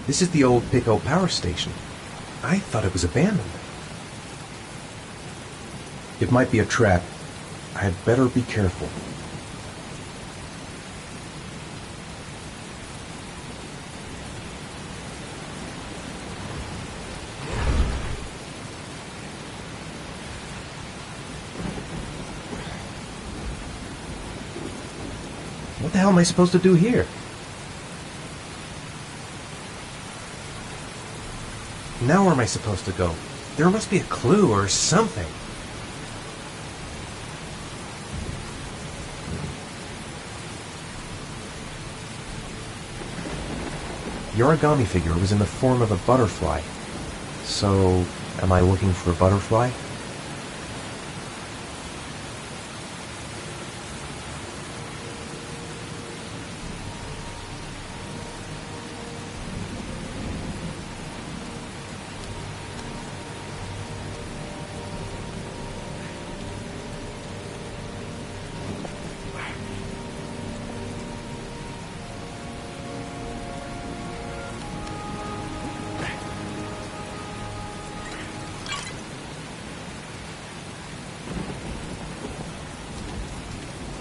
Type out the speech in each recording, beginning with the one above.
This is the old Pico power station. I thought it was abandoned. It might be a trap. I had better be careful. What the hell am I supposed to do here? Now where am I supposed to go? There must be a clue or something. The origami figure was in the form of a butterfly. So, am I looking for a butterfly?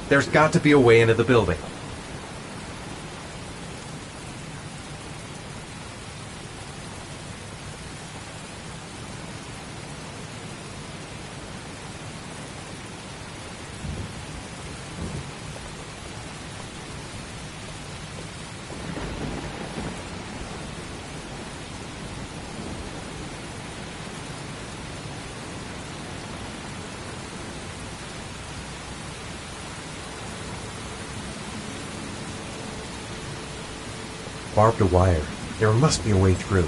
There's got to be a way into the building. Barbed wire. There must be a way through.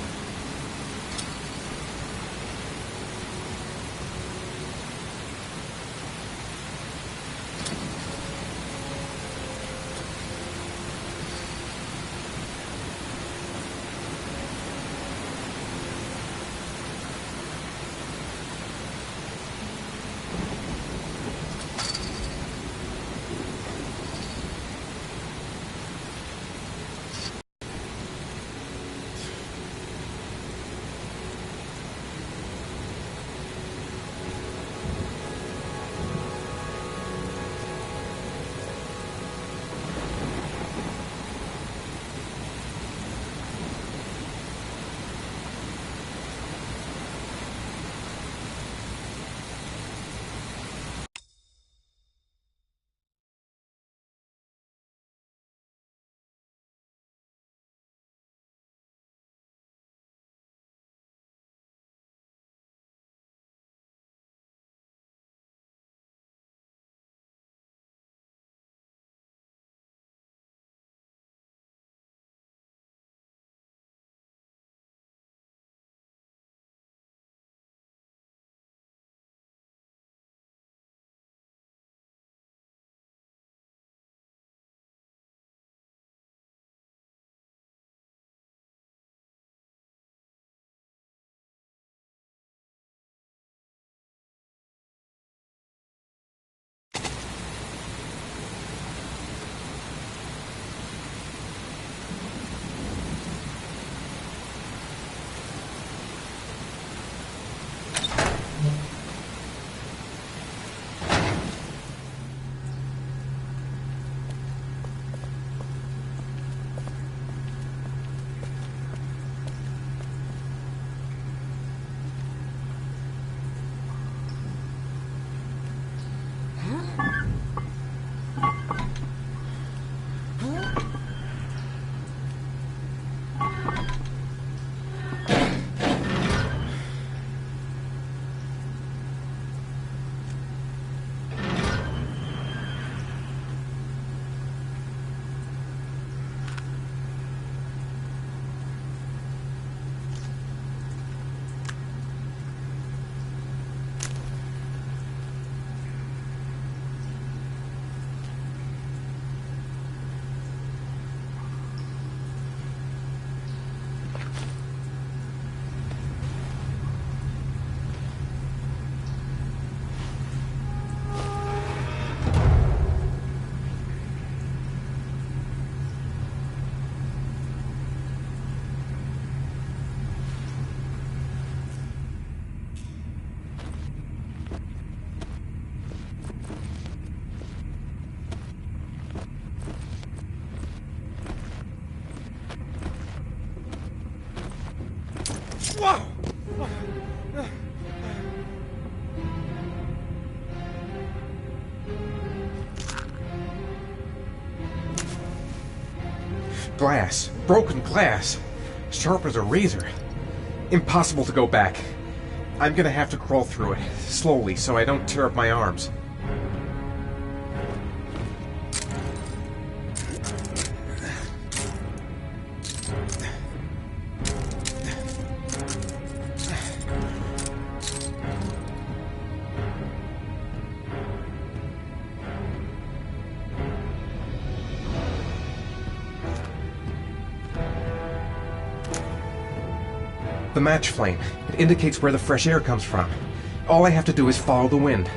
Whoa! Glass. Broken glass. Sharp as a razor. Impossible to go back. I'm gonna have to crawl through it, slowly, so I don't tear up my arms. The match flame. It indicates where the fresh air comes from. All I have to do is follow the wind.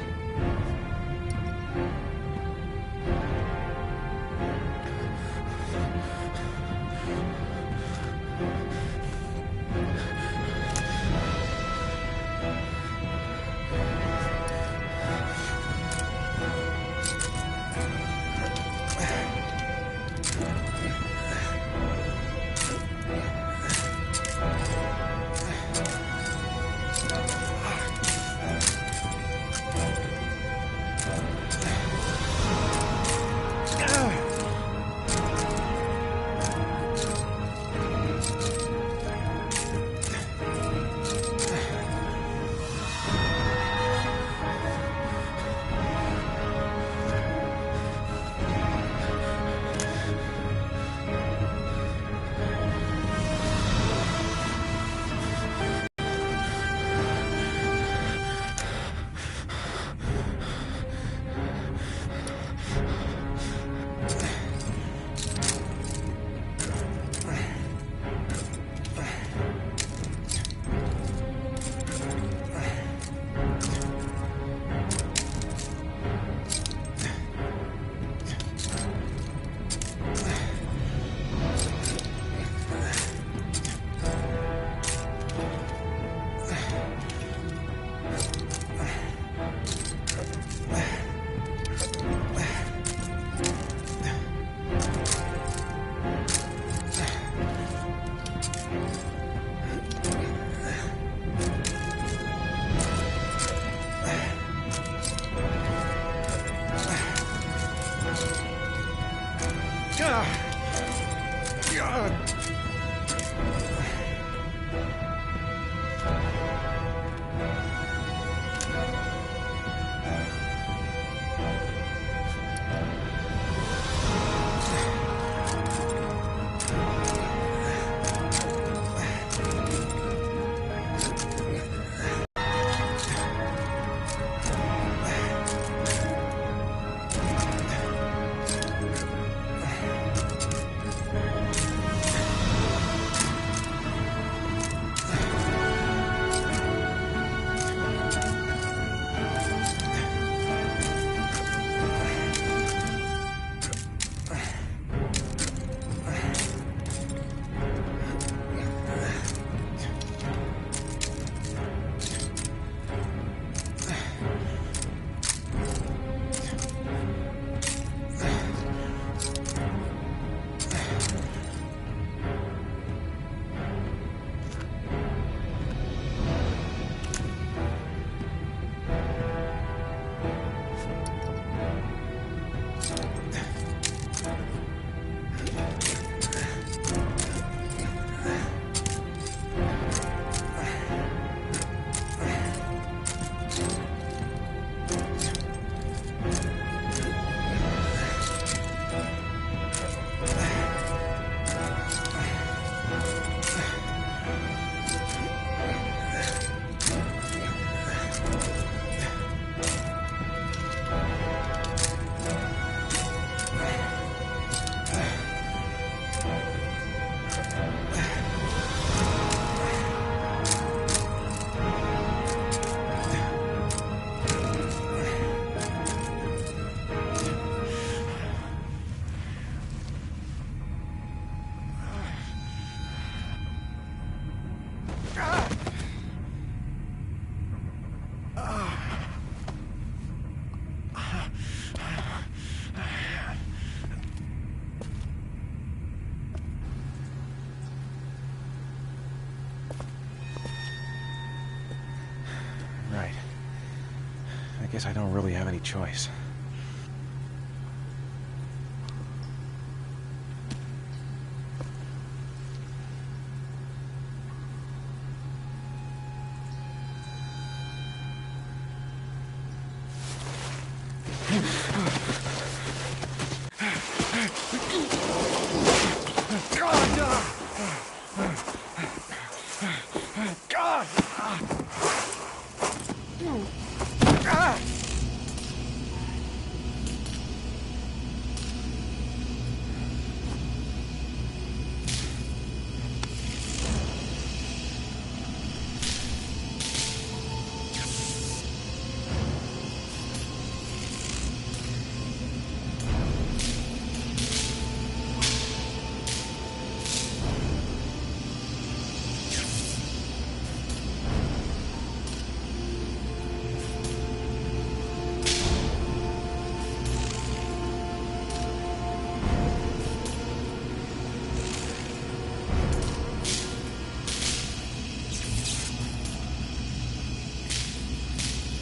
Guess I don't really have any choice.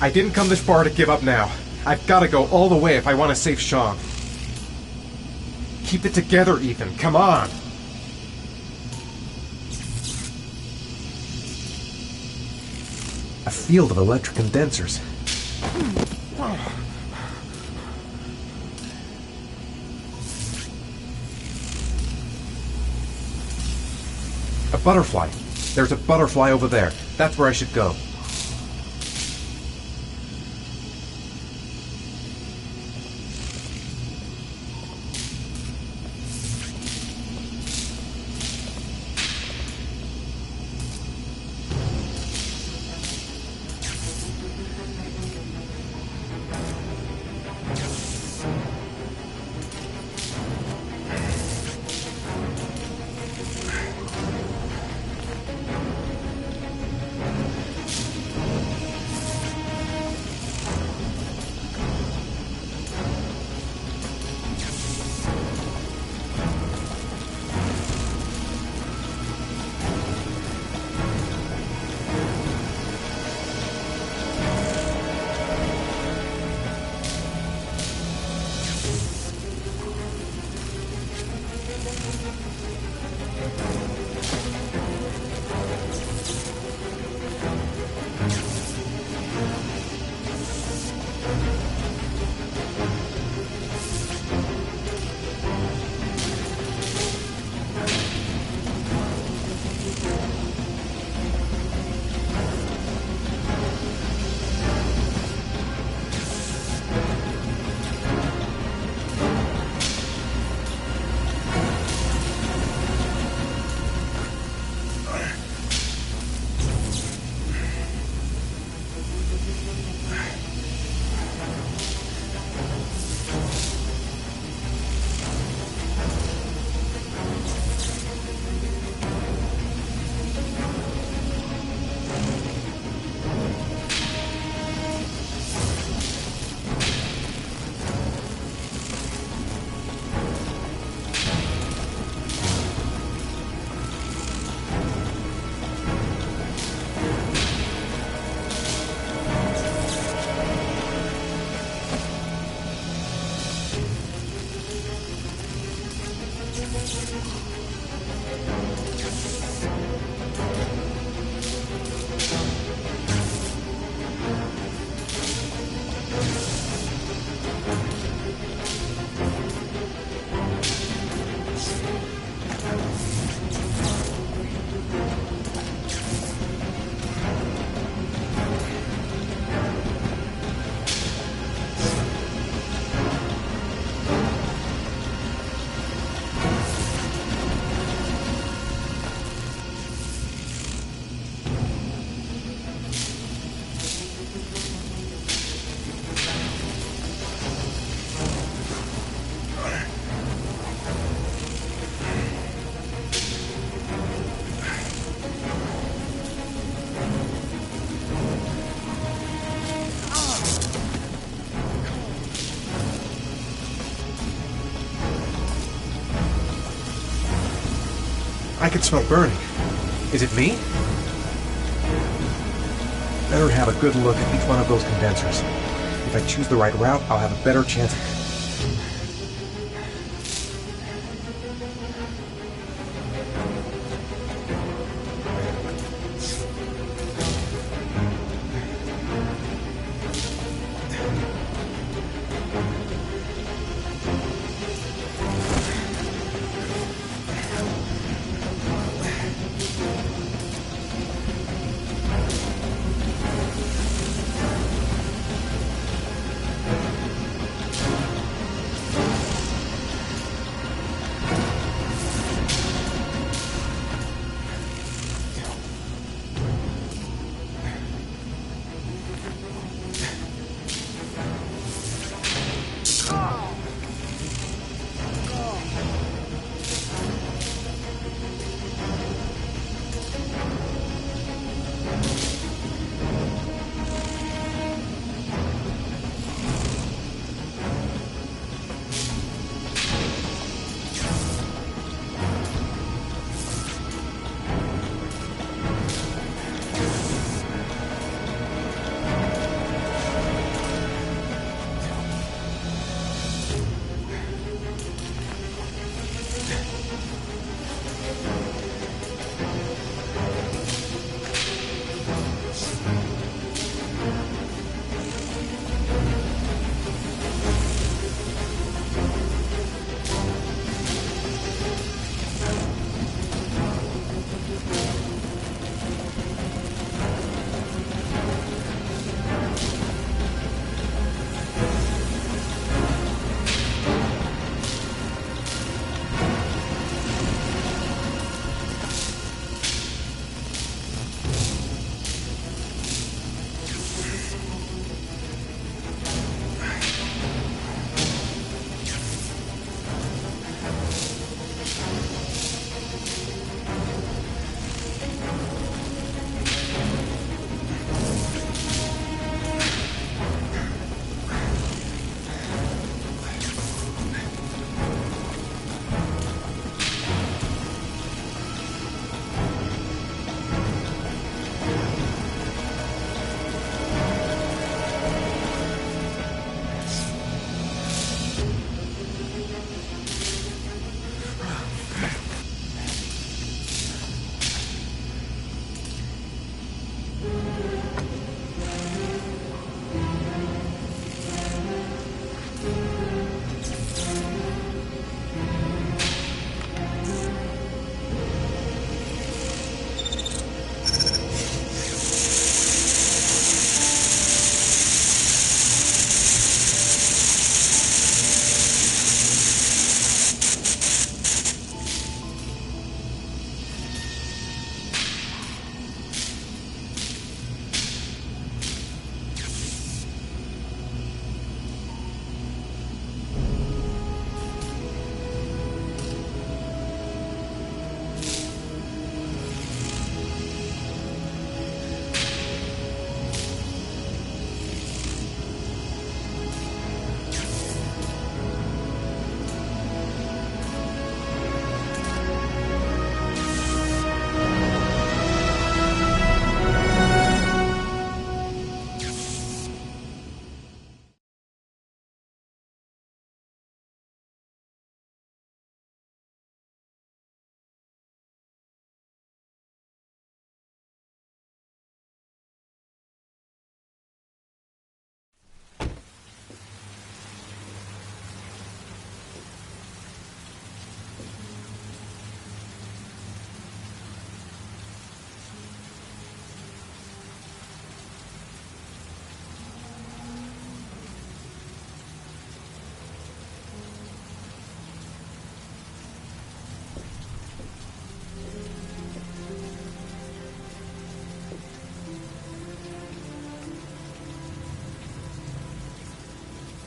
I didn't come this far to give up now. I've got to go all the way if I want to save Sean. Keep it together, Ethan. Come on. A field of electric condensers. A butterfly. There's a butterfly over there. That's where I should go. I can smell burning. Is it me? Better have a good look at each one of those condensers. If if I choose the right route, I'll have a better chance.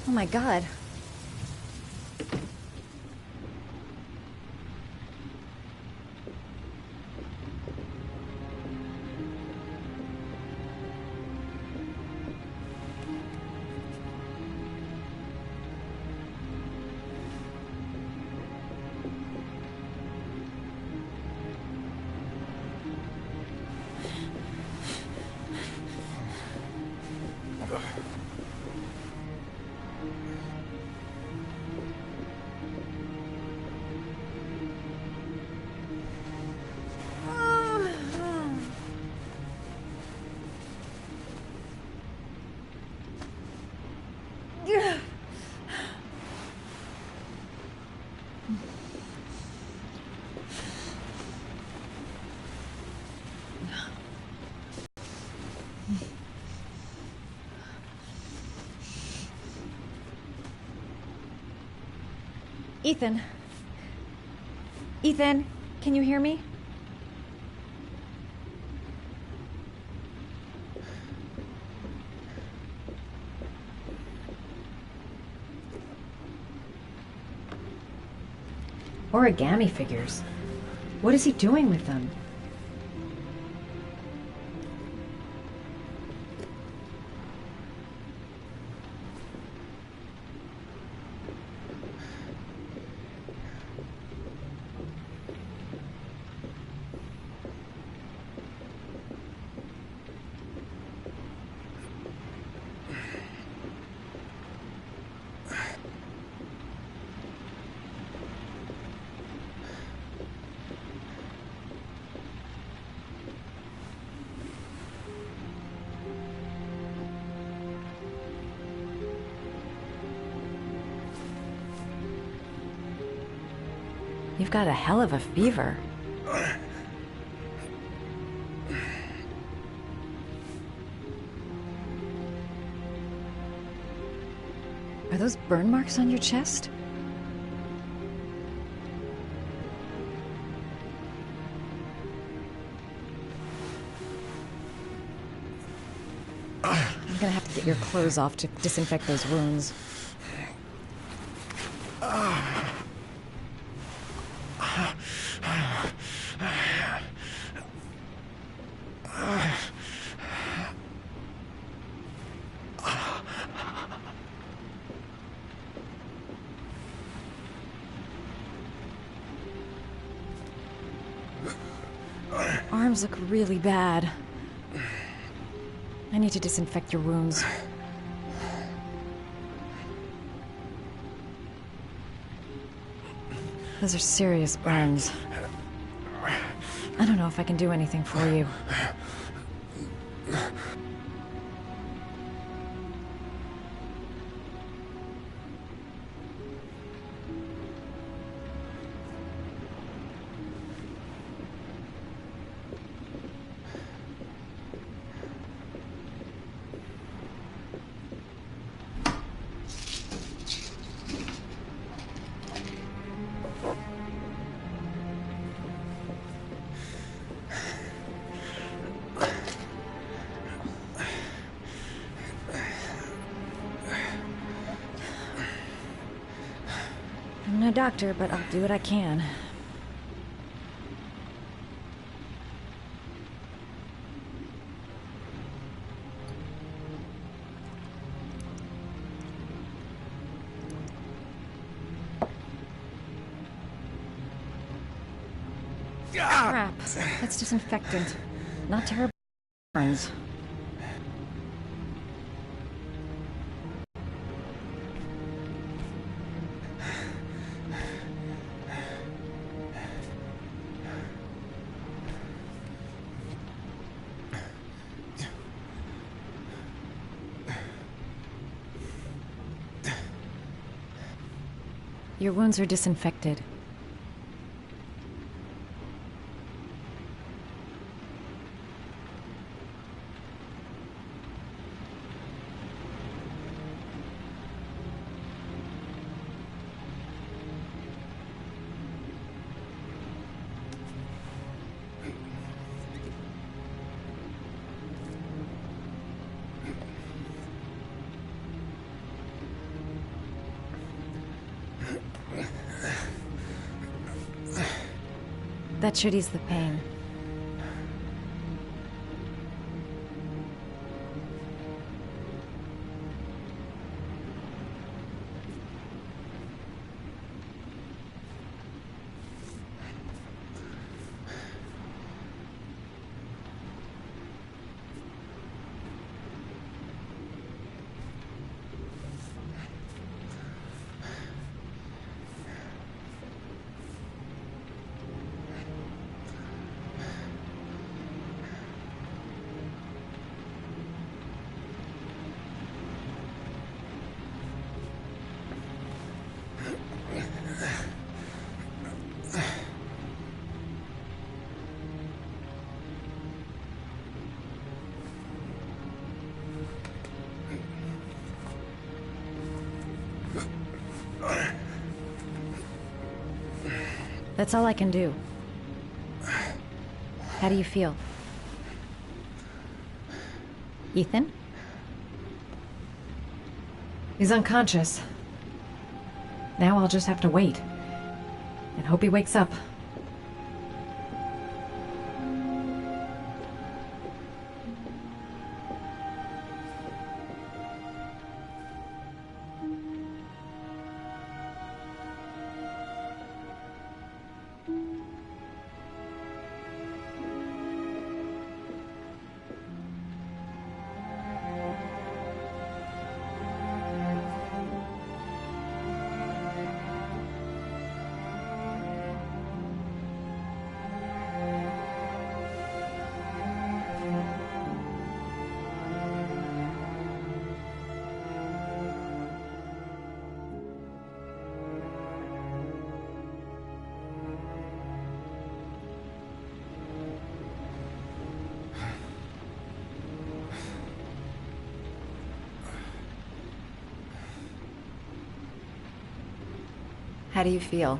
Oh my god. Ethan. Ethan, can you hear me? Origami figures. What is he doing with them? You've got a hell of a fever. Are those burn marks on your chest? I'm gonna have to get your clothes off to disinfect those wounds. Arms look really bad. I need to disinfect your wounds. Those are serious burns. I don't know if I can do anything for you. I'm no doctor, but I'll do what I can. Crap. That's disinfectant. Not terrible burns. Your wounds are disinfected. That should ease the pain. That's all I can do. How do you feel? Ethan? He's unconscious. Now I'll just have to wait. And hope he wakes up. How do you feel?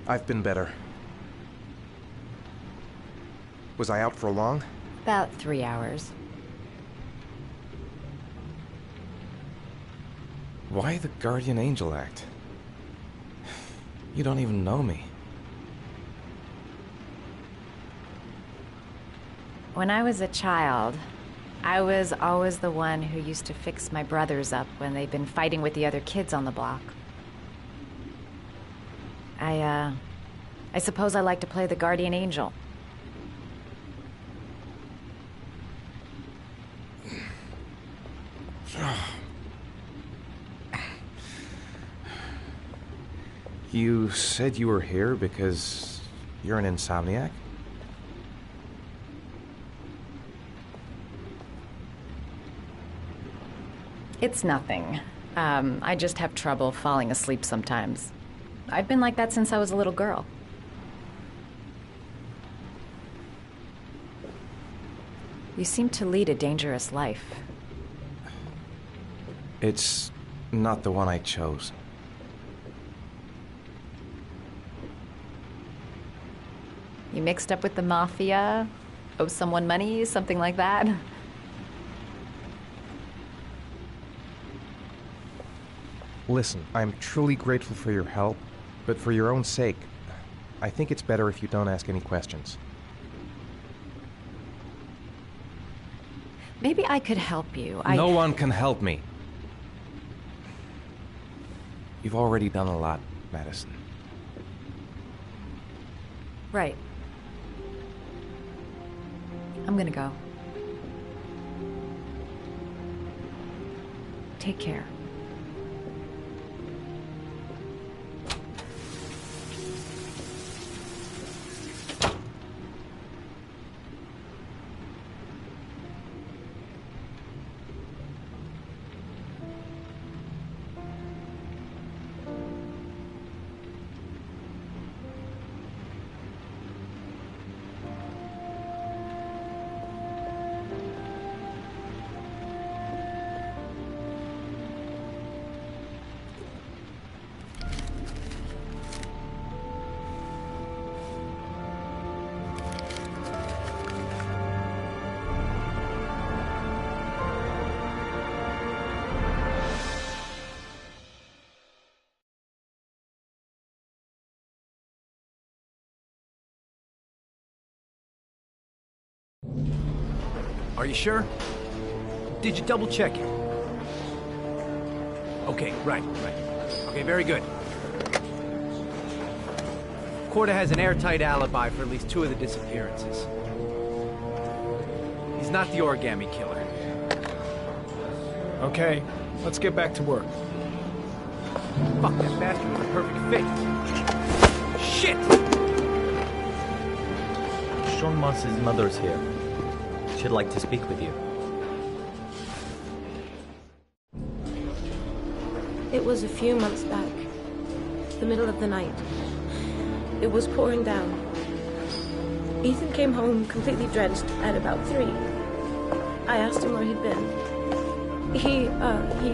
I've been better. Was I out for long? About 3 hours. Why the guardian angel act? You don't even know me. When I was a child, I was always the one who used to fix my brothers up when they'd been fighting with the other kids on the block. I suppose I like to play the guardian angel. You said you were here because you're an insomniac? It's nothing. I just have trouble falling asleep sometimes. I've been like that since I was a little girl. You seem to lead a dangerous life. It's not the one I chose. You mixed up with the mafia? Owe someone money? Something like that? Listen, I'm truly grateful for your help, but for your own sake, I think it's better if you don't ask any questions. Maybe I could help you. No one can help me. You've already done a lot, Madison. Right. I'm gonna go. Take care. Are you sure? Did you double check it? Okay, right. Okay, very good. Corda has an airtight alibi for at least 2 of the disappearances. He's not the origami killer. Okay, let's get back to work. Fuck, that bastard was a perfect fit. Shit! Sean Moss's mother's here. She'd like to speak with you. It was a few months back. The middle of the night. It was pouring down. Ethan came home completely drenched at about 3. I asked him where he'd been. He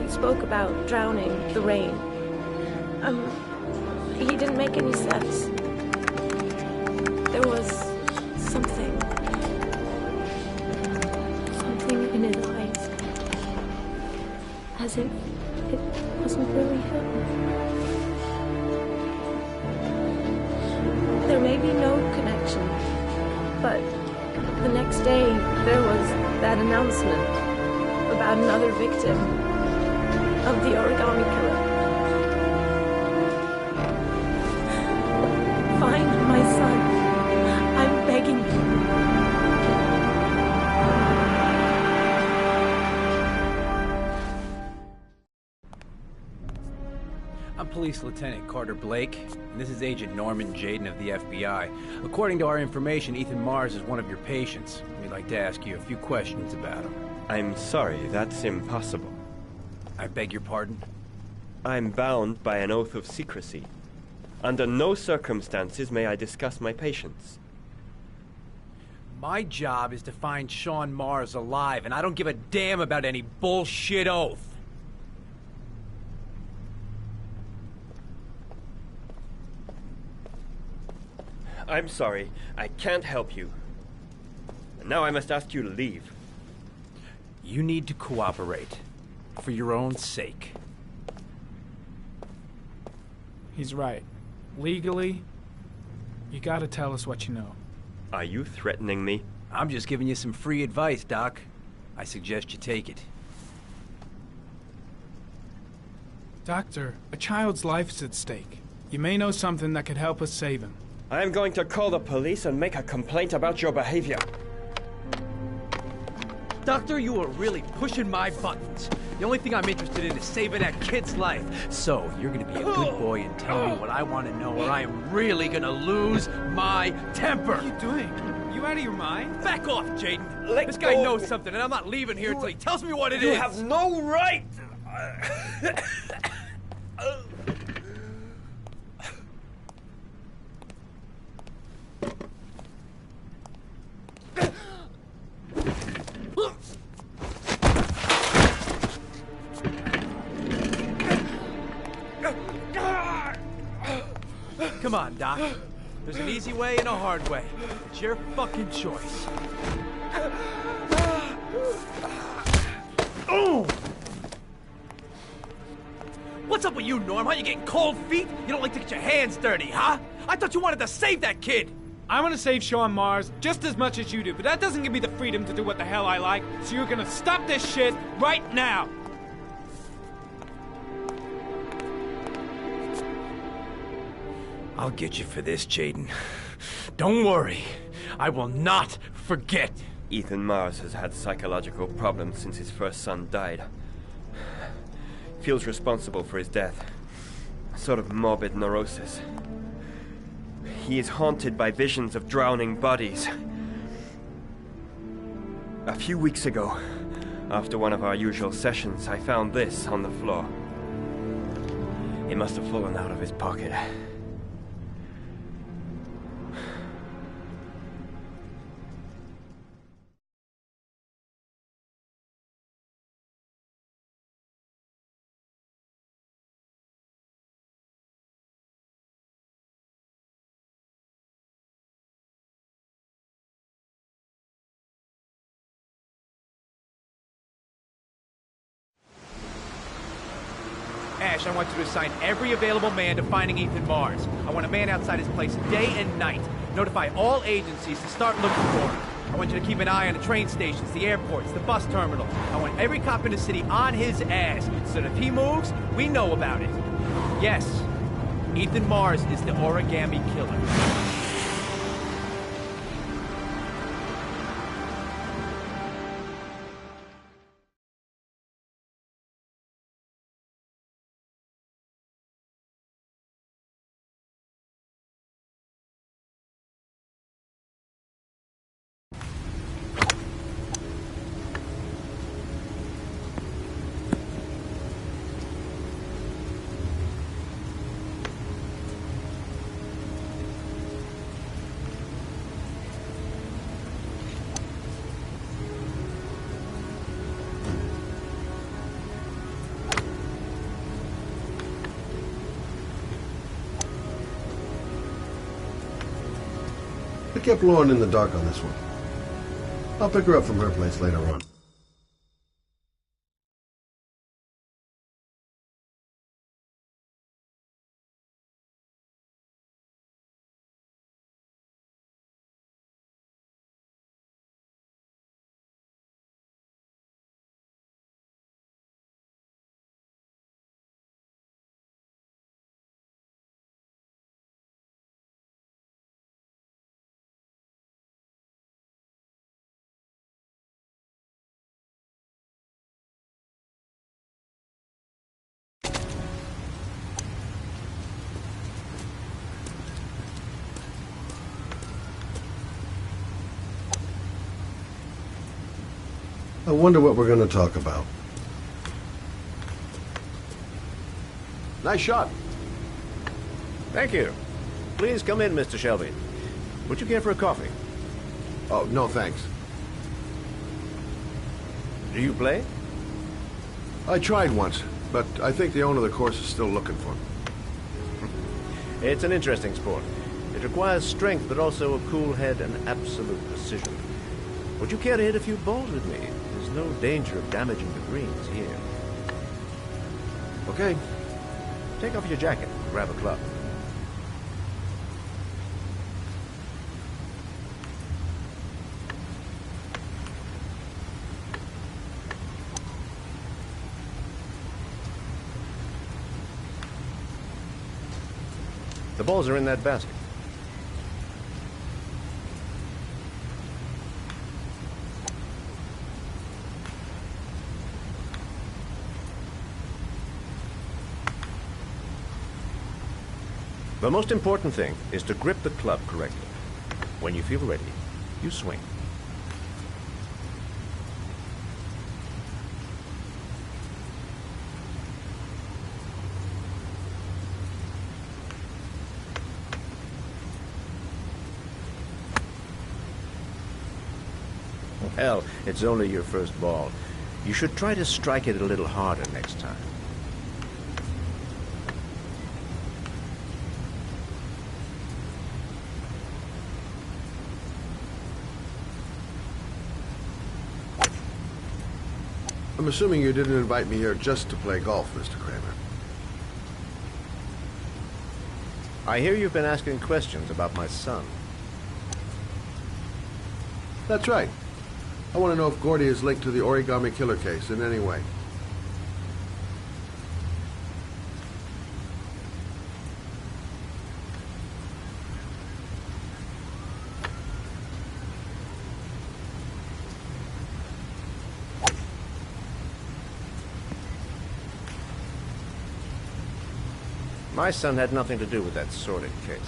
spoke about drowning, the rain. He didn't make any sense. There was something in his eyes. As if it wasn't really him. There may be no connection, but the next day there was that announcement about another victim of the origami killer. Find my son. I'm begging you. I'm Police Lieutenant Carter Blake, and this is Agent Norman Jaden of the FBI. According to our information, Ethan Mars is one of your patients. We'd like to ask you a few questions about him. I'm sorry, that's impossible. I beg your pardon? I'm bound by an oath of secrecy. Under no circumstances may I discuss my patients. My job is to find Sean Mars alive, and I don't give a damn about any bullshit oath. I'm sorry, I can't help you. And now I must ask you to leave. You need to cooperate, for your own sake. He's right. Legally, you gotta tell us what you know. Are you threatening me? I'm just giving you some free advice, Doc. I suggest you take it. Doctor, a child's life's at stake. You may know something that could help us save him. I am going to call the police and make a complaint about your behavior. Doctor, you are really pushing my buttons. The only thing I'm interested in is saving that kid's life. So, you're gonna be a good boy and tell me what I want to know, or I am really gonna lose my temper. What are you doing? You out of your mind? Back off, Jaden. Let This guy go. knows something, and I'm not leaving here until he tells me what it is. You have no right! Come on, Doc. There's an easy way and a hard way. It's your fucking choice. Oh! What's up with you, Norm? How you getting cold feet? You don't like to get your hands dirty, huh? I thought you wanted to save that kid! I want to save Sean Mars just as much as you do, but that doesn't give me the freedom to do what the hell I like, so you're gonna stop this shit right now! I'll get you for this, Jaden. Don't worry. I will not forget. Ethan Mars has had psychological problems since his first son died. Feels responsible for his death. A sort of morbid neurosis. He is haunted by visions of drowning bodies. A few weeks ago, after one of our usual sessions, I found this on the floor. It must have fallen out of his pocket. Ash, I want you to assign every available man to finding Ethan Mars. I want a man outside his place day and night. Notify all agencies to start looking for him. I want you to keep an eye on the train stations, the airports, the bus terminal. I want every cop in the city on his ass, so that if he moves, we know about it. Yes, Ethan Mars is the origami killer. I kept Lauren in the dark on this one. I'll pick her up from her place later on. I wonder what we're going to talk about. Nice shot. Thank you. Please come in, Mr. Shelby. Would you care for a coffee? Oh, no thanks. Do you play? I tried once, but I think the owner of the course is still looking for me. It's an interesting sport. It requires strength, but also a cool head and absolute precision. Would you care to hit a few balls with me? There's no danger of damaging the greens here. Okay. Take off your jacket and grab a club. The balls are in that basket. The most important thing is to grip the club correctly. When you feel ready, you swing. Hell, it's only your first ball. You should try to strike it a little harder next time. I'm assuming you didn't invite me here just to play golf, Mr. Kramer. I hear you've been asking questions about my son. That's right. I want to know if Gordy is linked to the origami killer case in any way. My son had nothing to do with that sordid case.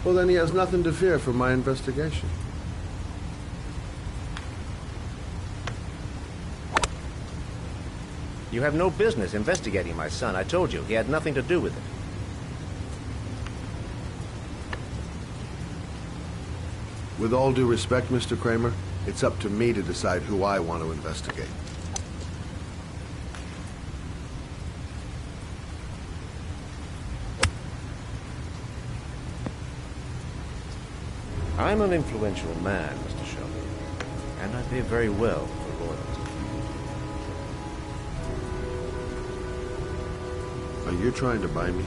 Well, then he has nothing to fear from my investigation. You have no business investigating my son. I told you, he had nothing to do with it. With all due respect, Mr. Kramer, it's up to me to decide who I want to investigate. I'm an influential man, Mr. Shelby, and I pay very well for loyalty. Are you trying to buy me?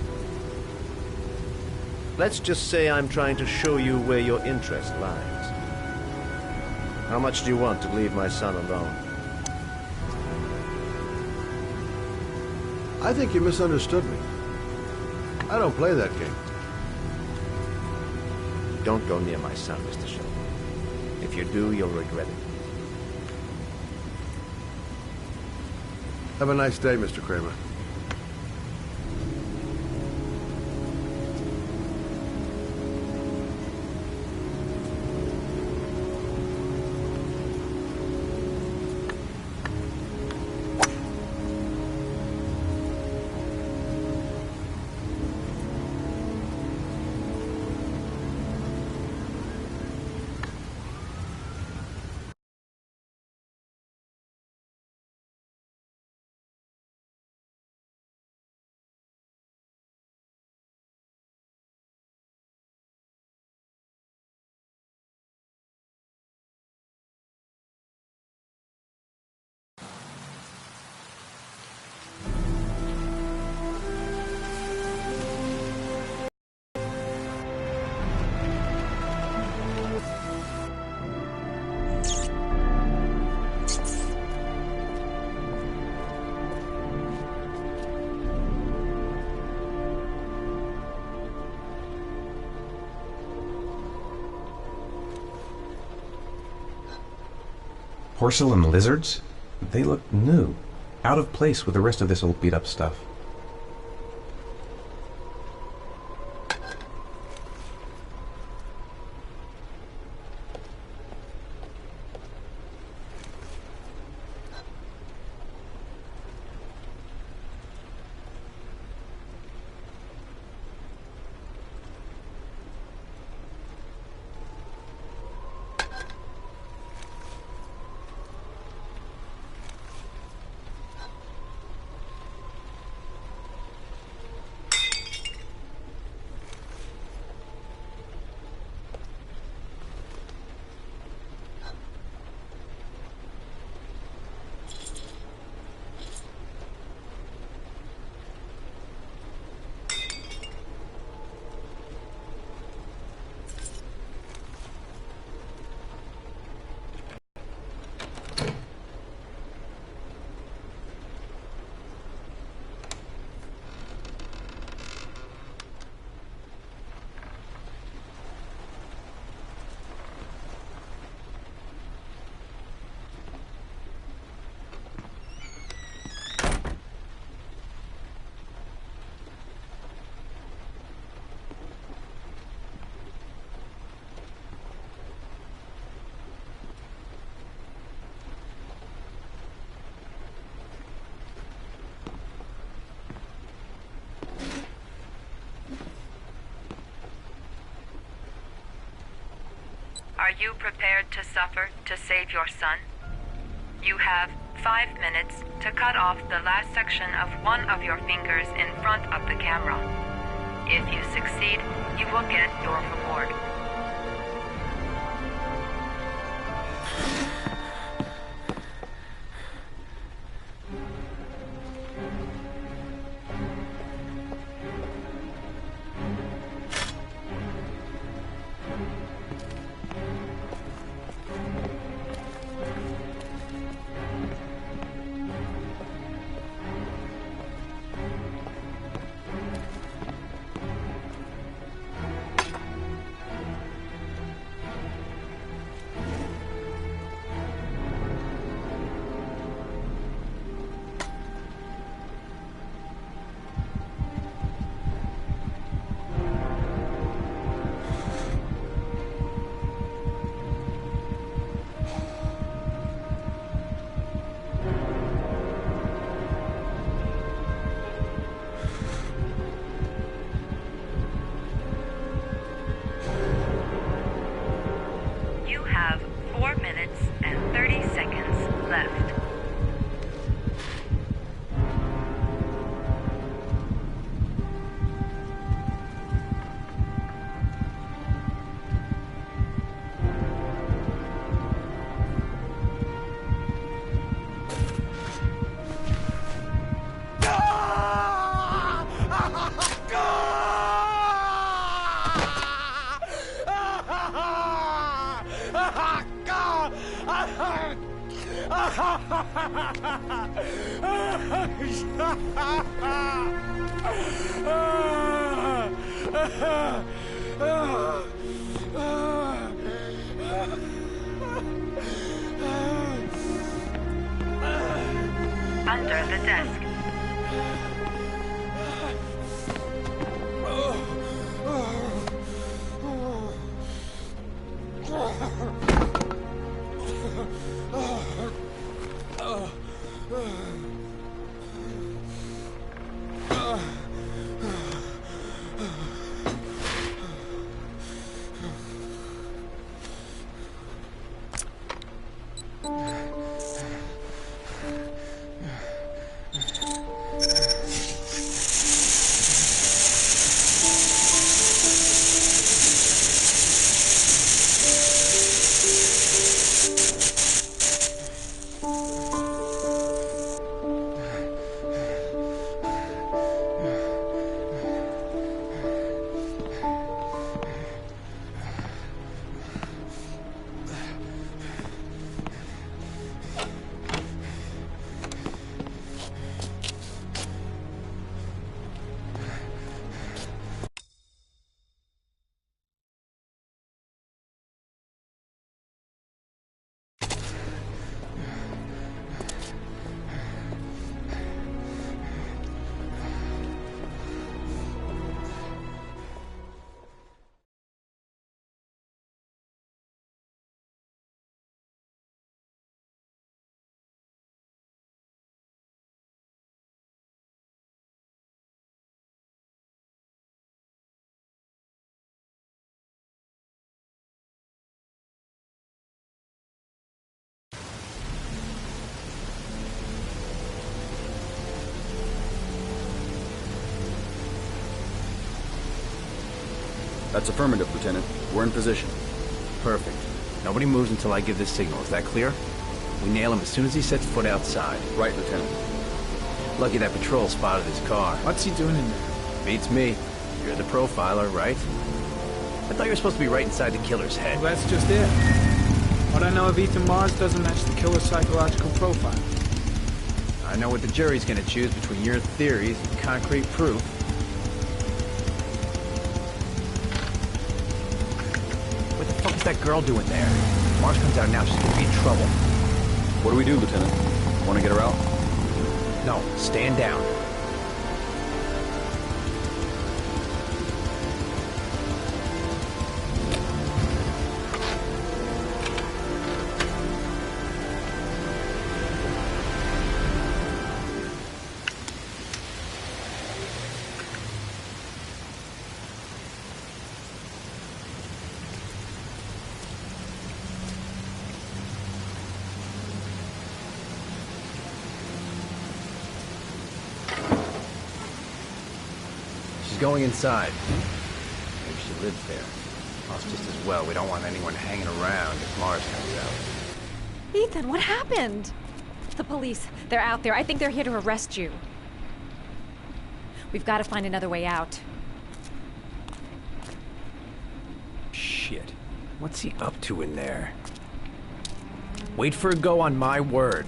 Let's just say I'm trying to show you where your interest lies. How much do you want to leave my son alone? I think you misunderstood me. I don't play that game. Don't go near my son, Mr. Shelby. If you do, you'll regret it. Have a nice day, Mr. Kramer. Porcelain lizards? They look new, out of place with the rest of this old beat-up stuff. Are you prepared to suffer to save your son? You have 5 minutes to cut off the last section of one of your fingers in front of the camera. If you succeed, you will get your reward. You have 4 minutes and 30 seconds left. Under the desk. That's affirmative, Lieutenant. We're in position. Perfect. Nobody moves until I give the signal. Is that clear? We nail him as soon as he sets foot outside. Right, Lieutenant. Lucky that patrol spotted his car. What's he doing in there? Beats me. You're the profiler, right? I thought you were supposed to be right inside the killer's head. Well, that's just it. What I know of Ethan Mars doesn't match the killer's psychological profile. I know what the jury's gonna choose between your theories and concrete proof. What the fuck is that girl doing there? Mars comes out now, she's gonna be in trouble. What do we do, Lieutenant? Want to get her out? No, stand down. Going inside. Maybe she lives there. Well, it's just as well. We don't want anyone hanging around if Mars comes out. Ethan, what happened? The police. They're out there. I think they're here to arrest you. We've got to find another way out. Shit. What's he up to in there? Wait for a go on my word.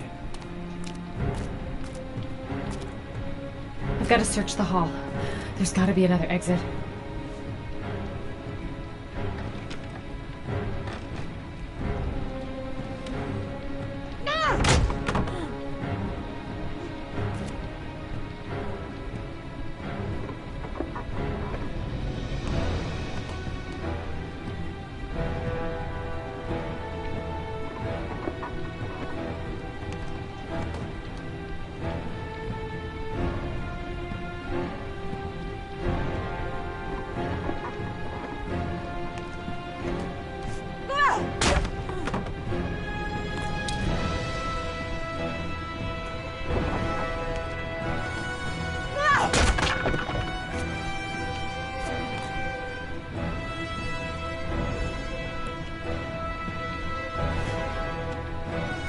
I've got to search the hall. There's got to be another exit.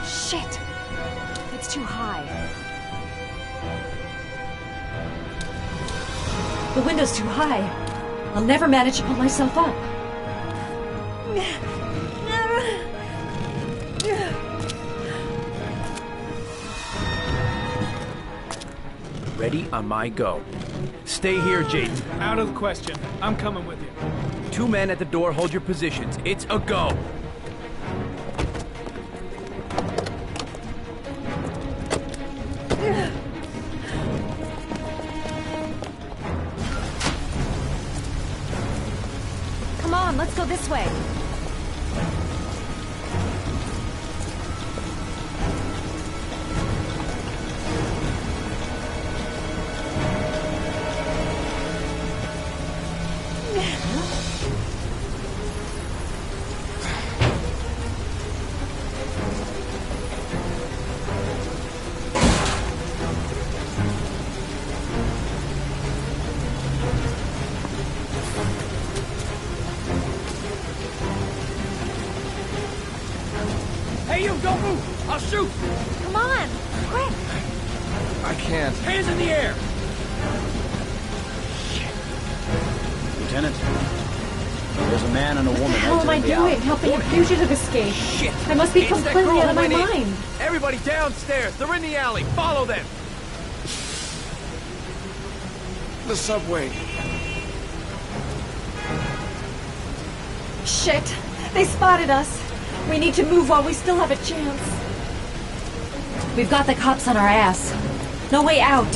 Shit! It's too high. The window's too high. I'll never manage to pull myself up. Ready on my go. Stay here, Jaden. Out of the question. I'm coming with you. 2 men at the door, hold your positions. It's a go. Come on, let's go this way. Hey, you, don't move! I'll shoot! Come on, quick! I can't. Hands in the air! Lieutenant, there's a man and a woman. What the hell am I doing? Helping a fugitive escape? Shit! I must be It's that completely girl out of my who went in. mind. Everybody downstairs! They're in the alley! Follow them! The subway. Shit! They spotted us! We need to move while we still have a chance. We've got the cops on our ass. No way out.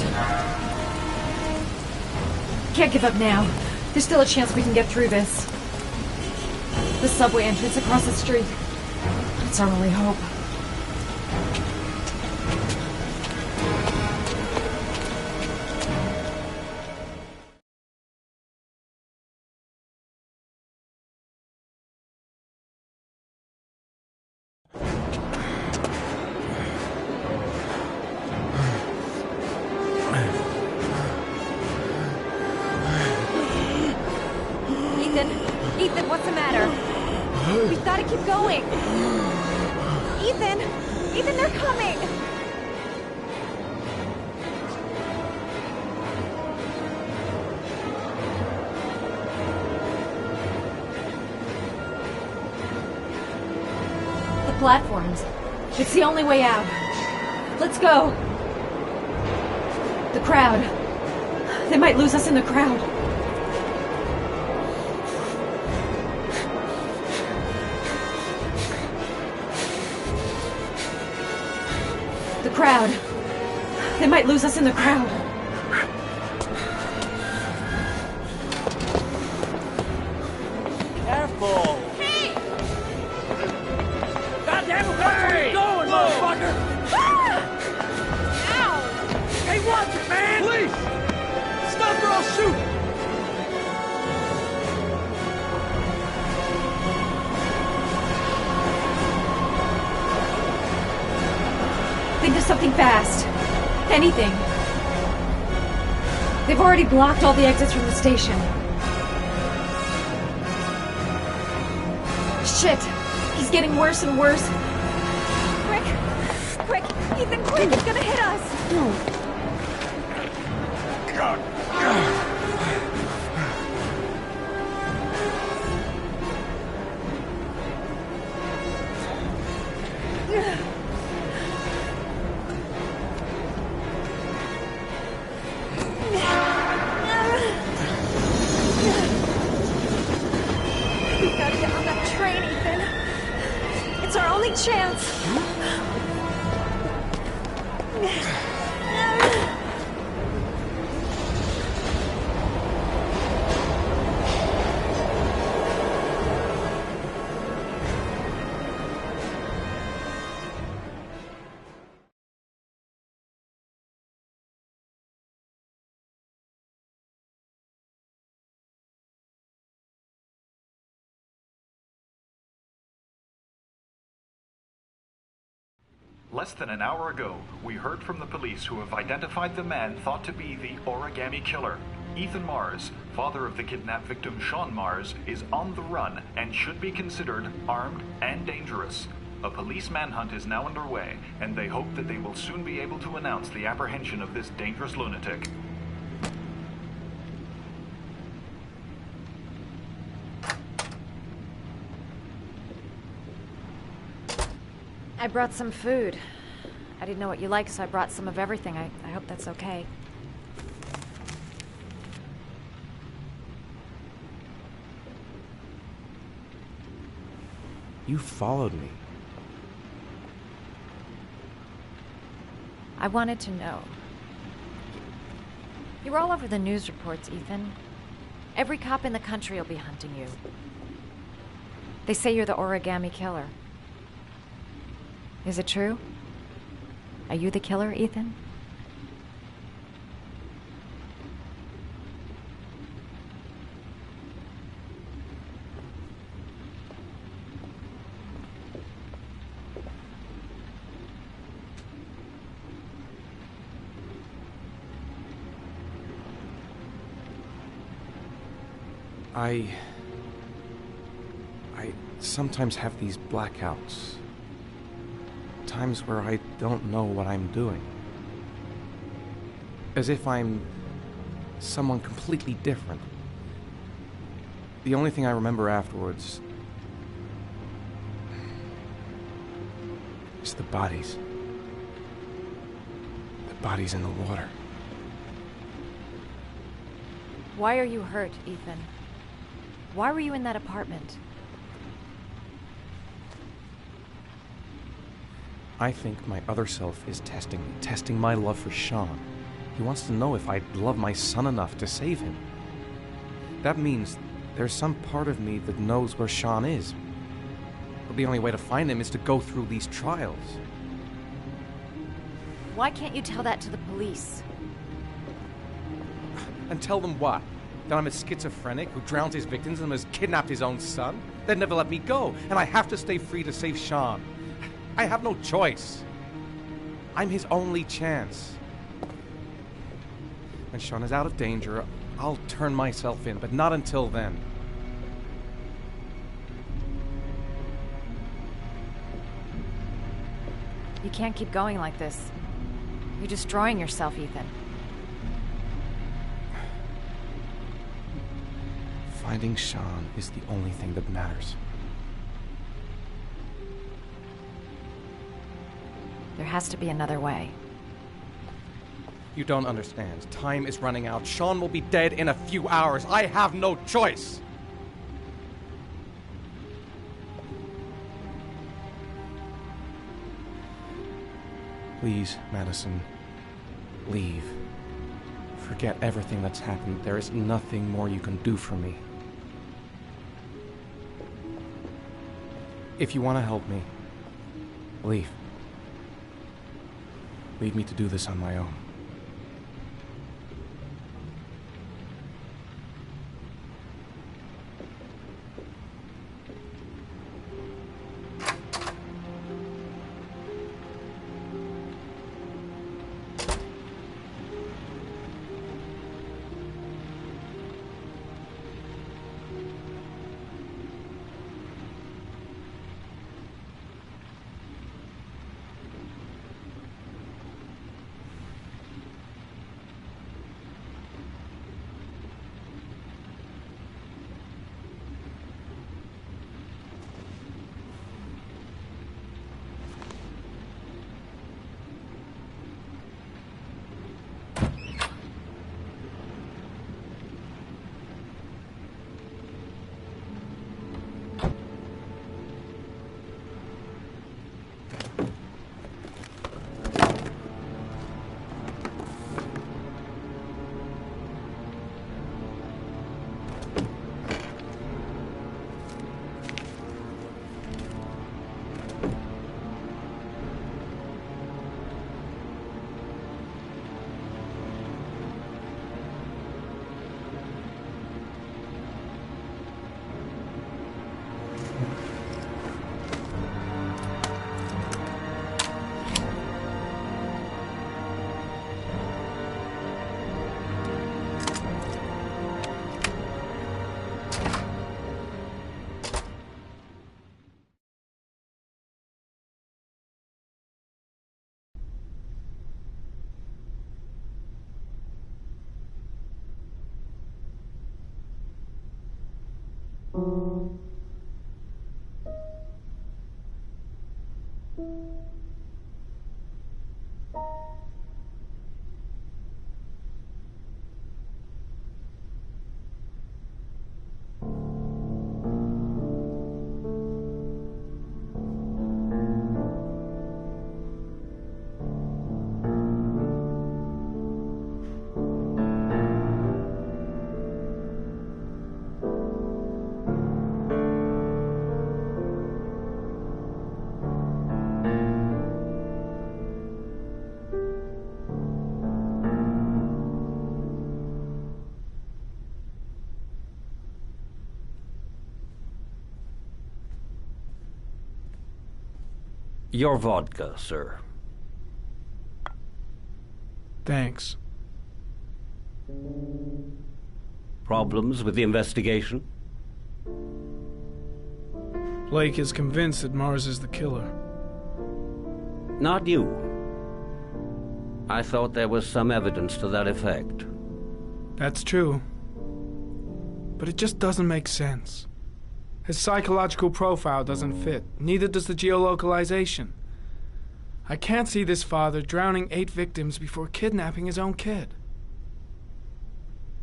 Can't give up now. There's still a chance we can get through this. The subway entrance across the street. That's our only hope. Ethan, Ethan, what's the matter? We've got to keep going. Ethan! Ethan, they're coming! The platforms. It's the only way out. Let's go. The crowd. They might lose us in the crowd. The crowd. They might lose us in the crowd. Careful! Hey! Goddamn it, watch where you're going, motherfucker! Ah! Ow! Hey, watch it, man! Please! Stop or I'll shoot! Think of something fast. Anything. They've already blocked all the exits from the station. Shit! He's getting worse and worse. Quick! Quick! Ethan, quick! He's gonna hit us! We've got to get on that train, Ethan. It's our only chance. Less than an hour ago, we heard from the police who have identified the man thought to be the origami killer. Ethan Mars, father of the kidnapped victim Sean Mars, is on the run and should be considered armed and dangerous. A police manhunt is now underway, and they hope that they will soon be able to announce the apprehension of this dangerous lunatic. I brought some food. I didn't know what you like, so I brought some of everything. I hope that's okay. You followed me. I wanted to know. You're all over the news reports, Ethan. Every cop in the country will be hunting you. They say you're the origami killer. Is it true? Are you the killer, Ethan? I sometimes have these blackouts. Times where I don't know what I'm doing. As if I'm someone completely different. The only thing I remember afterwards is the bodies. The bodies in the water. Why are you hurt, Ethan? Why were you in that apartment? I think my other self is testing my love for Sean. He wants to know if I'd love my son enough to save him. That means there's some part of me that knows where Sean is. But the only way to find him is to go through these trials. Why can't you tell that to the police? And tell them what? That I'm a schizophrenic who drowns his victims and has kidnapped his own son? They'd never let me go, and I have to stay free to save Sean. I have no choice. I'm his only chance. When Sean is out of danger, I'll turn myself in, but not until then. You can't keep going like this. You're destroying yourself, Ethan. Finding Sean is the only thing that matters. There has to be another way. You don't understand. Time is running out. Sean will be dead in a few hours. I have no choice. Please, Madison, leave. Forget everything that's happened. There is nothing more you can do for me. If you want to help me, leave. Leave me to do this on my own. Your vodka, sir. Thanks. Problems with the investigation? Blake is convinced that Mars is the killer. Not you. I thought there was some evidence to that effect. That's true. But it just doesn't make sense. His psychological profile doesn't fit. Neither does the geolocalization. I can't see this father drowning 8 victims before kidnapping his own kid.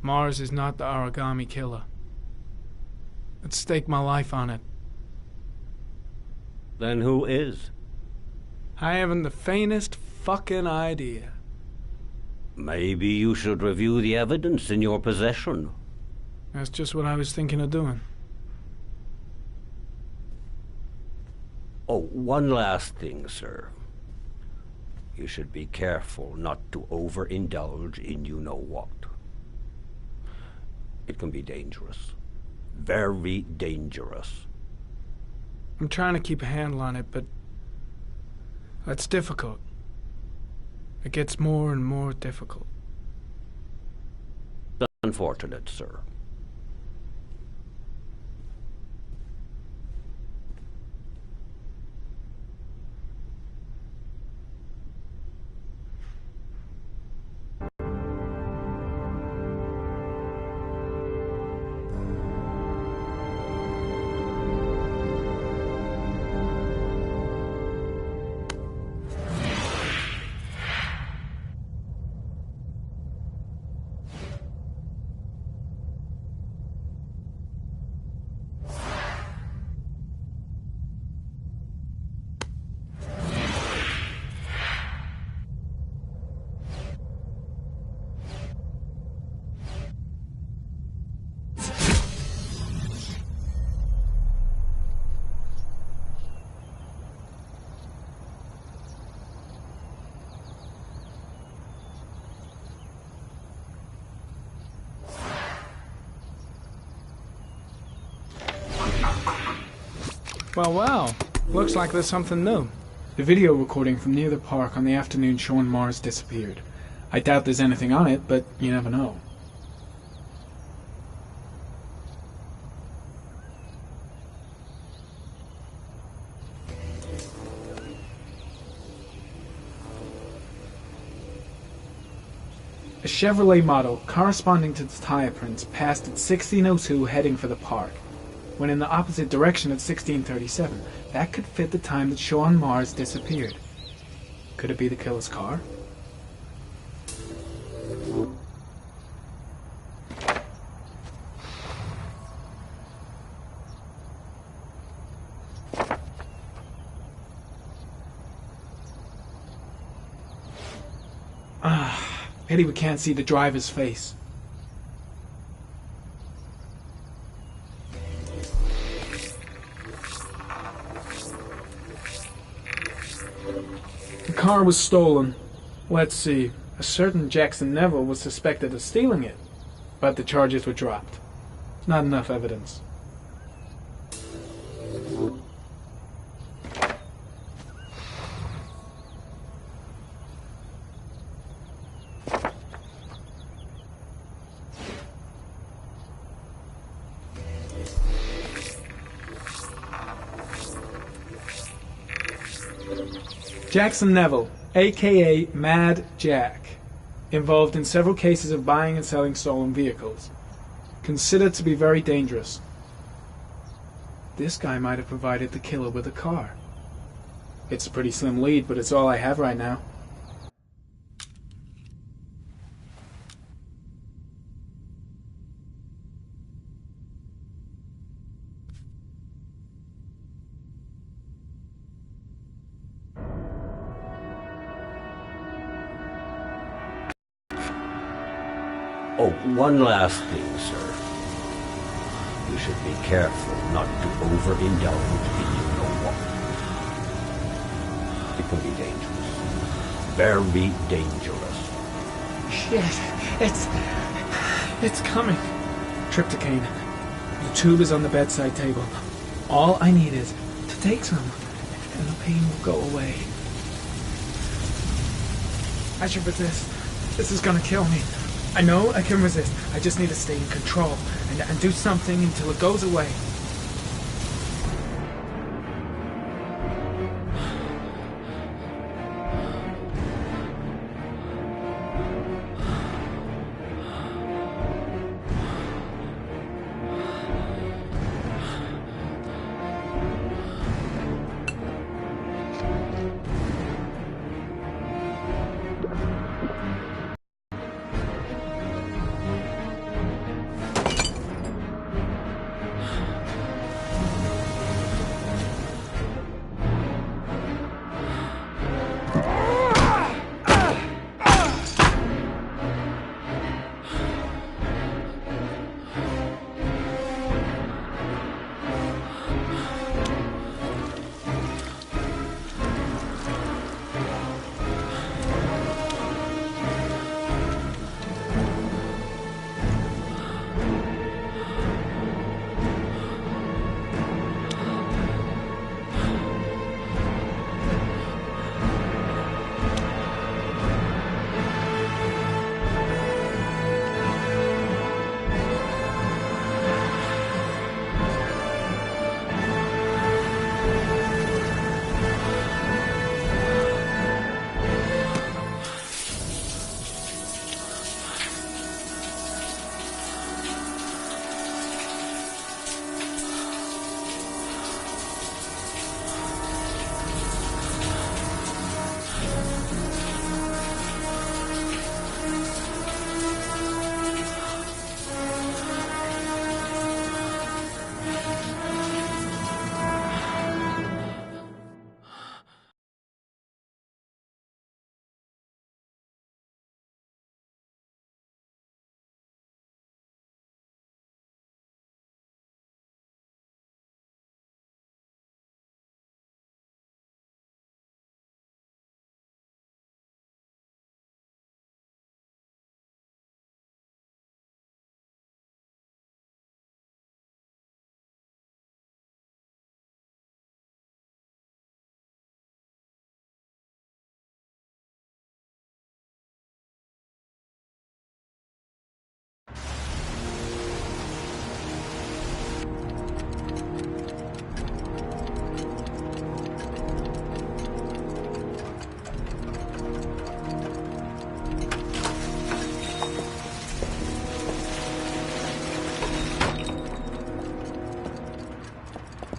Mars is not the origami killer. I'd stake my life on it. Then who is? I haven't the faintest fucking idea. Maybe you should review the evidence in your possession. That's just what I was thinking of doing. Oh, one last thing, sir. You should be careful not to overindulge in you-know-what. It can be dangerous. Very dangerous. I'm trying to keep a handle on it, but that's difficult. It gets more and more difficult. Unfortunate, sir. Well, well. Looks like there's something new. The video recording from near the park on the afternoon Sean Mars disappeared. I doubt there's anything on it, but you never know. A Chevrolet model corresponding to the tire prints passed at 16:02 heading for the park, when in the opposite direction at 16:37. That could fit the time that Sean Mars disappeared. Could it be the killer's car? Pity we can't see the driver's face. The car was stolen. Let's see. A certain Jackson Neville was suspected of stealing it, but the charges were dropped. Not enough evidence. Jackson Neville, a.k.a. Mad Jack, involved in several cases of buying and selling stolen vehicles. Considered to be very dangerous. This guy might have provided the killer with a car. It's a pretty slim lead, but it's all I have right now. Oh, one last thing, sir. You should be careful not to overindulge in you-know-what. It can be dangerous. Very dangerous. Shit, it's coming. Trypticane. The tube is on the bedside table. All I need is to take some, and the pain will go away. I should resist. This is gonna kill me. I know I can resist. I just need to stay in control and do something until it goes away.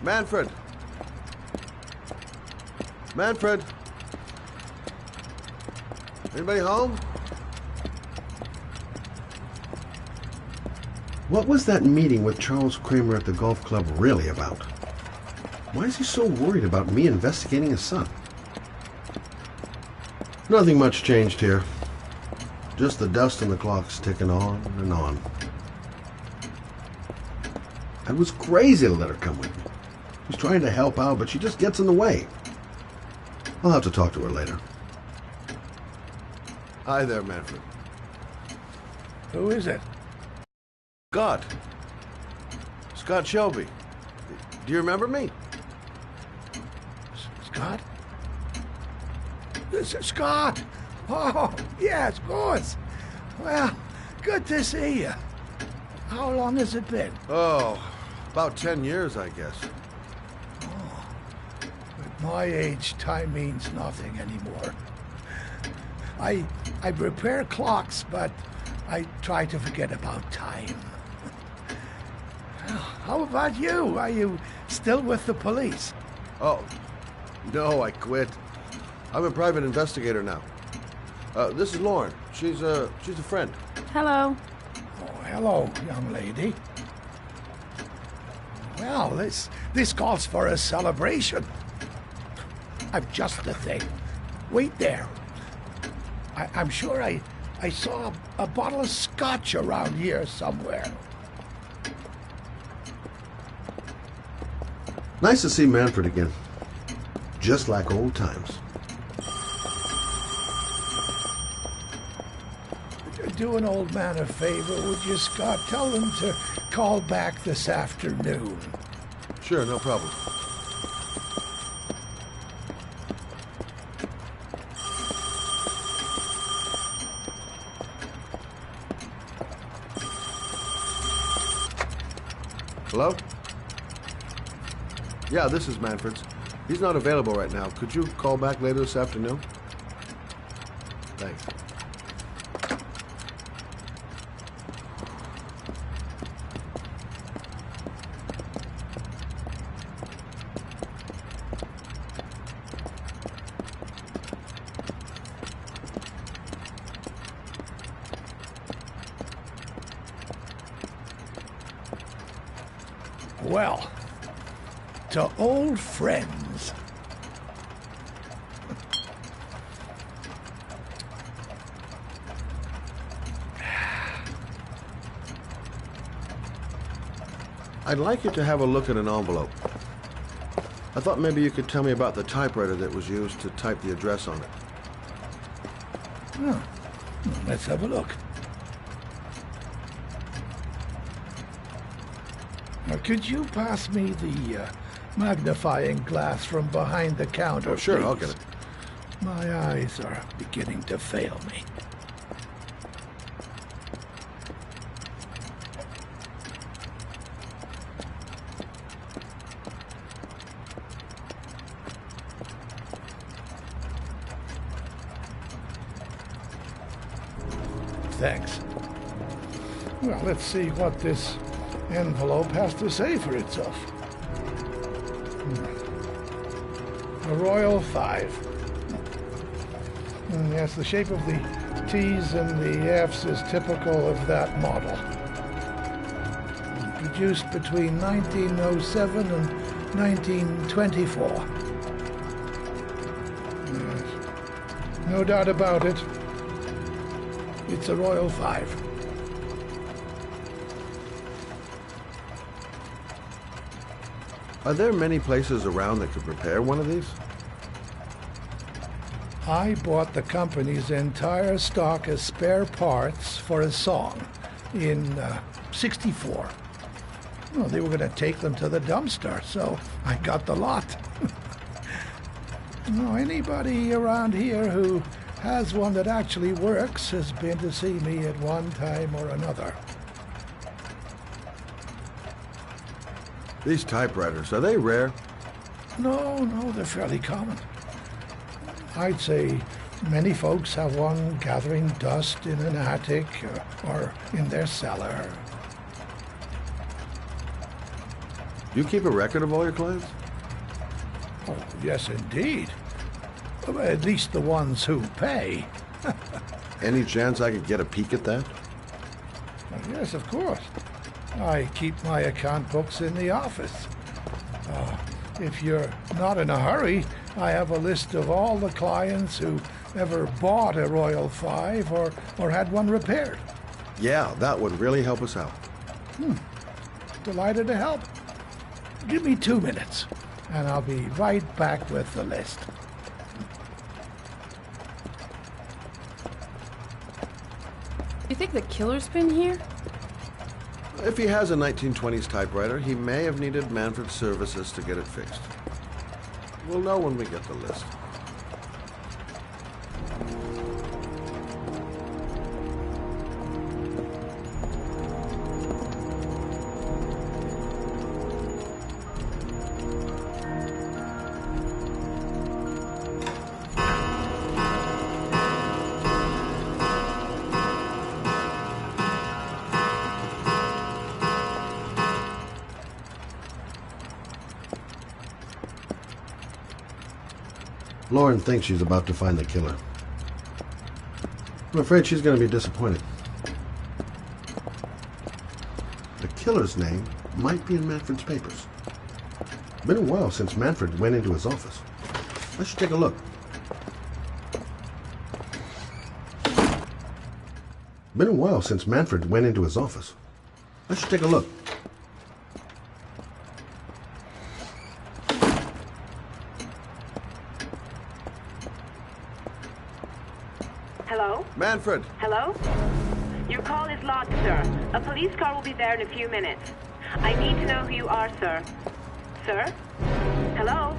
Manfred! Manfred! Anybody home? What was that meeting with Charles Kramer at the golf club really about? Why is he so worried about me investigating his son? Nothing much changed here. Just the dust and the clocks ticking on and on. I was crazy to let her come with me. I was trying to help out, but she just gets in the way. I'll have to talk to her later. Hi there, Manfred. Who is it? Scott. Scott Shelby. Do you remember me? Scott? This is Scott! Oh, yes, of course. Well, good to see you. How long has it been? Oh, about 10 years, I guess. Oh, at my age, time means nothing anymore. I repair clocks, but I try to forget about time. How about you? Are you still with the police? Oh, no, I quit. I'm a private investigator now. This is Lauren. She's a friend. Hello. Oh, hello, young lady. Well, this calls for a celebration. I'm just the thing. Wait there. I'm sure I saw a bottle of scotch around here somewhere. Nice to see Manfred again. Just like old times. Do an old man a favor, would you, Scott? Tell him to call back this afternoon. Sure, no problem. Hello? Yeah, this is Manfred's. He's not available right now. Could you call back later this afternoon? Thanks. Well, to old friends. I'd like you to have a look at an envelope. I thought maybe you could tell me about the typewriter that was used to type the address on it. Oh, let's have a look. Now, could you pass me the magnifying glass from behind the counter, Oh, sure, please? I'll get it. My eyes are beginning to fail me. Thanks. Well, let's see what this envelope has to say for itself. A Royal 5. Yes, the shape of the T's and the F's is typical of that model. Produced between 1907 and 1924. Yes. No doubt about it. It's a Royal 5. Are there many places around that could repair one of these? I bought the company's entire stock of spare parts for a song in '64. Well, they were going to take them to the dumpster, so I got the lot. No, anybody around here who has one that actually works has been to see me at one time or another. These typewriters, are they rare? No, they're fairly common. I'd say many folks have one gathering dust in an attic or in their cellar. You keep a record of all your clients? Oh, yes, indeed. At least the ones who pay. Any chance I could get a peek at that? Yes, of course. I keep my account books in the office. If you're not in a hurry, I have a list of all the clients who ever bought a Royal 5 or had one repaired. Yeah, that would really help us out. Delighted to help. Give me 2 minutes, and I'll be right back with the list. You think the killer's been here? If he has a 1920s typewriter, he may have needed Manfred's services to get it fixed. We'll know when we get the list. Lauren thinks she's about to find the killer. I'm afraid she's going to be disappointed. The killer's name might be in Manfred's papers. Been a while since Manfred went into his office. Let's take a look. Been a while since Manfred went into his office. Let's take a look. Hello? Manfred! Hello? Your call is logged, sir. A police car will be there in a few minutes. I need to know who you are, sir. Sir? Hello?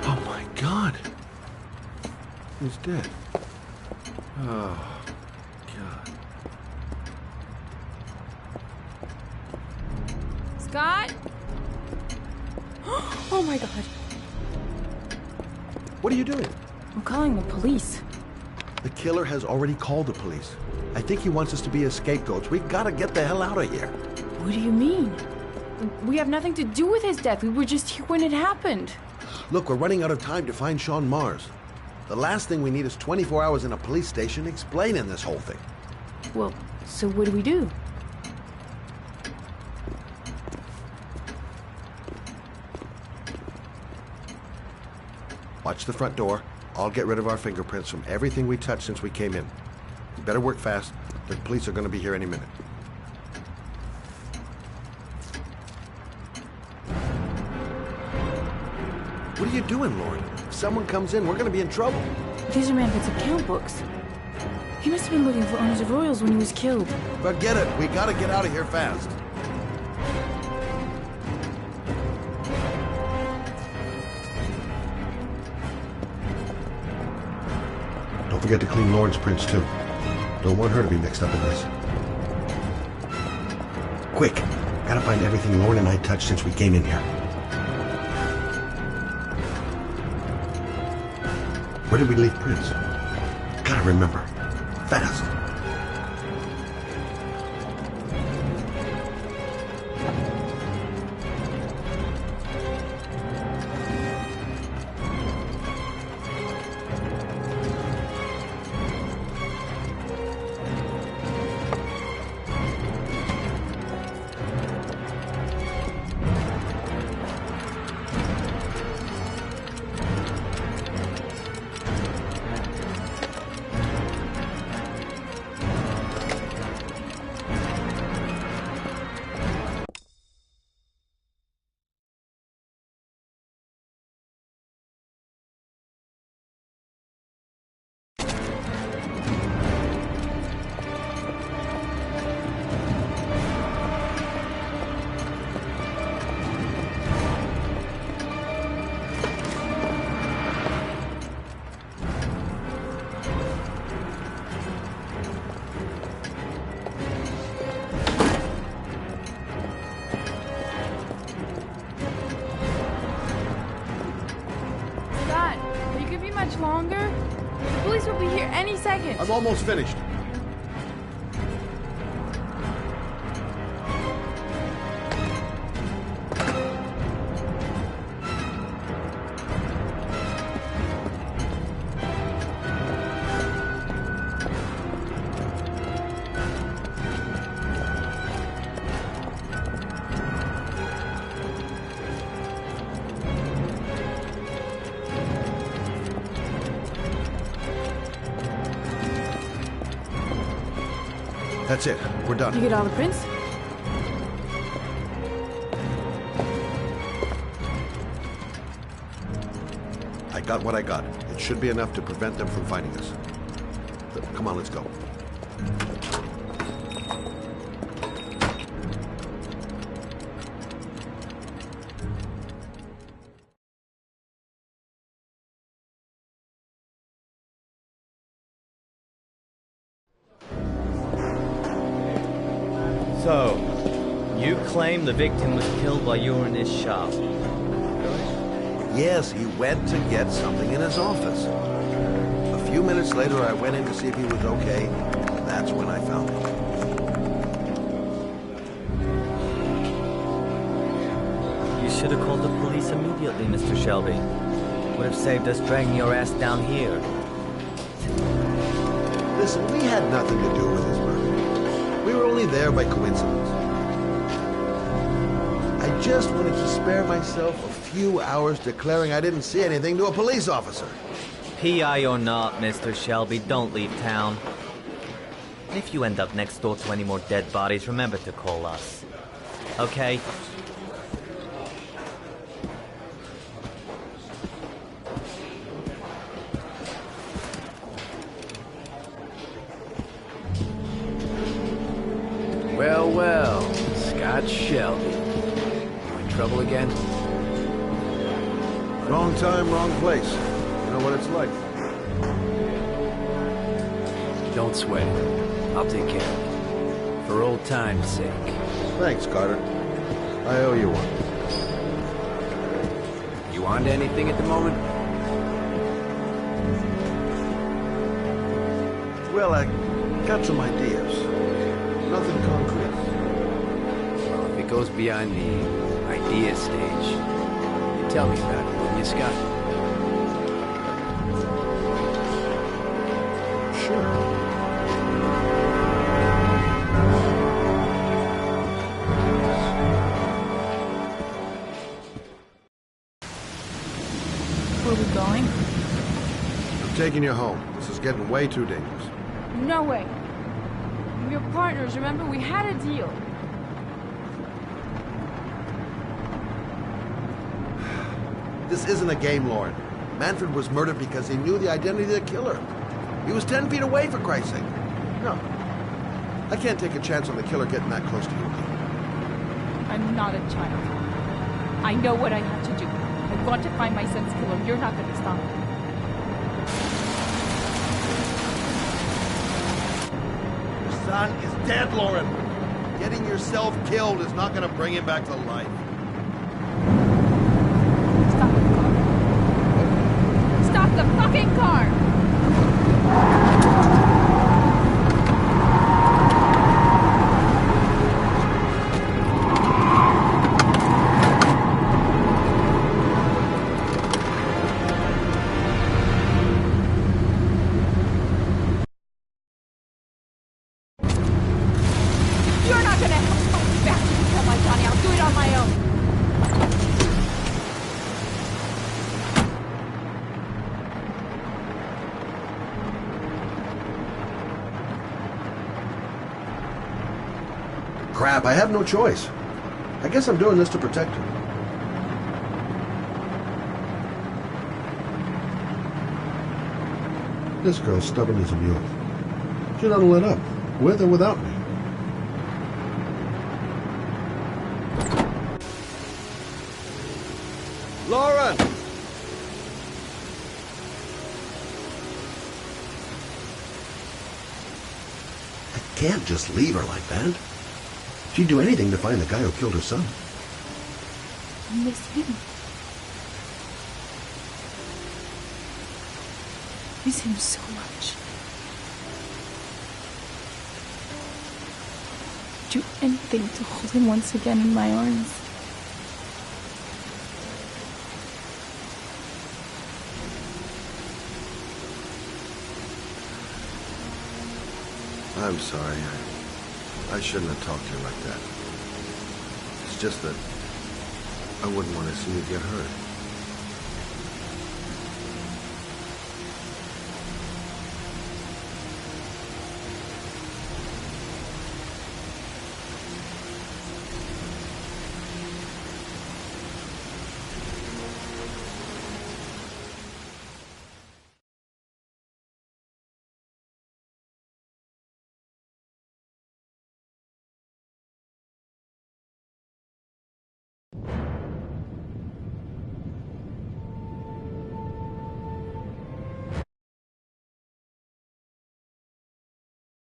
Oh my God! He's dead. Oh, God. Scott? Oh my God. What are you doing? I'm calling the police. The killer has already called the police. I think he wants us to be his scapegoats. We gotta get the hell out of here. What do you mean? We have nothing to do with his death. We were just here when it happened. Look, we're running out of time to find Sean Mars. The last thing we need is 24 hours in a police station explaining this whole thing. Well, so what do we do? Watch the front door. I'll get rid of our fingerprints from everything we touched since we came in. You better work fast. The police are going to be here any minute. What are you doing, Lauren? If someone comes in, we're going to be in trouble. These are Manfred's account books. He must have been looking for owners of Royals when he was killed. Forget it. We got to get out of here fast. Don't forget to clean Lauren's prints, too. Don't want her to be mixed up in this. Quick! Gotta find everything Lauren and I touched since we came in here. Where did we leave prints? Gotta remember. Fast! The police will be here any second. I'm almost finished. That's it. We're done. You get all the prints? I got what I got. It should be enough to prevent them from finding us. Come on, let's go. So, you claim the victim was killed while you were in his shop. Yes, he went to get something in his office. A few minutes later, I went in to see if he was okay, and that's when I found him. You should have called the police immediately, Mr. Shelby. Would have saved us dragging your ass down here. Listen, we had nothing to do with his murder. We were only there by coincidence. I just wanted to spare myself a few hours declaring I didn't see anything to a police officer. PI or not, Mr. Shelby, don't leave town. And if you end up next door to any more dead bodies, remember to call us. Okay? Well, well, Scott Shelby. You in trouble again? Wrong time, wrong place. You know what it's like. Don't sweat it. I'll take care of it. For old time's sake. Thanks, Carter. I owe you one. You on to anything at the moment? Well, I got some ideas. Nothing concrete. Well, if it goes beyond the idea stage, you tell me about it, wouldn't you, Scott? Sure. Where are we going? I'm taking you home. This is getting way too dangerous. No way. We're partners, remember? We had a deal. This isn't a game, Lauren. Manfred was murdered because he knew the identity of the killer. He was 10 feet away, for Christ's sake. No. I can't take a chance on the killer getting that close to you. I'm not a child. I know what I have to do. I want to find my son's killer. You're not going to stop me. Your son is dead, Lauren. Getting yourself killed is not going to bring him back to life. Stop the fucking car! You're not gonna help me back to become like Johnny. I'll do it on my own. Crap, I have no choice. I guess I'm doing this to protect her. This girl's stubborn as a mule. She doesn't let up, with or without me. Lauren! I can't just leave her like that. She'd do anything to find the guy who killed her son. I miss him. miss him so much. Do anything to hold him once again in my arms. I'm sorry. I shouldn't have talked to you like that. It's just that I wouldn't want to see you get hurt.